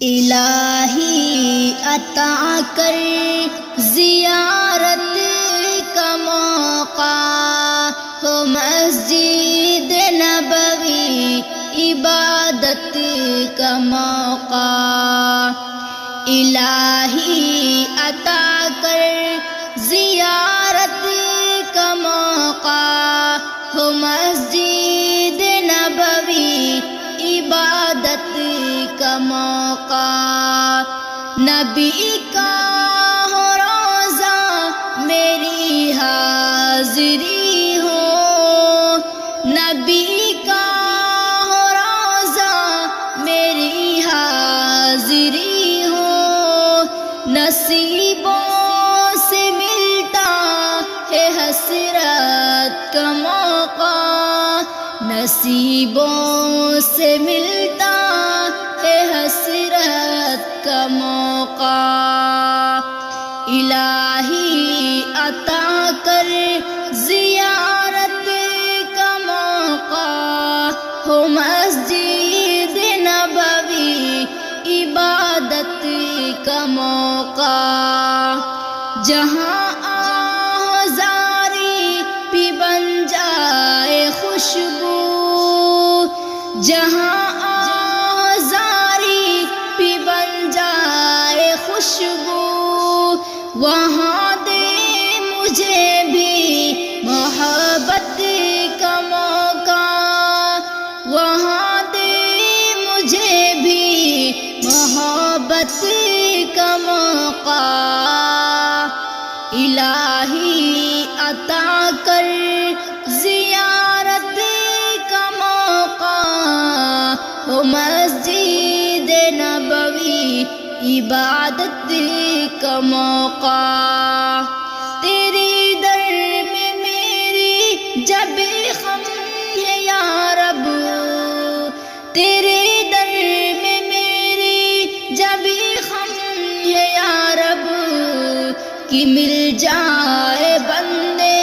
الہی عطا کر زیارت کا موقع ہو، مسجد نبوی عبادت کا موقع۔ الہی عطا کر زیارت کا موقع ہو، مسجد نبوی عبادت کا موقع۔ نبی کا ہو روضہ میری حاضری ہو، نبی کا ہو روضہ میری حاضری ہو، نصیبوں سے ملتا ہے حسرت کا موقع، نصیبوں سے ملتا ہے حسرت کا موقع۔ الہی عطا کر زیارت کا موقع ہو، مسجد نبوی عبادت کا موقع۔ جہاں آزاری بھی بن جائے خوشبو، جہاں آزاری بھی بن جائے خوشبو، وہاں دے مجھے بھی محبت کا موقع، وہاں دے مجھے بھی محبت کا موقع۔ الہی عطا کر زیارت کا موقع ہو، مسجد نبوی عبادت کا موقع۔ تیرے در میں میری جب خم ہے یا رب، تیرے در میں میری جب خم ہے یا رب، کہ مل جائے بندے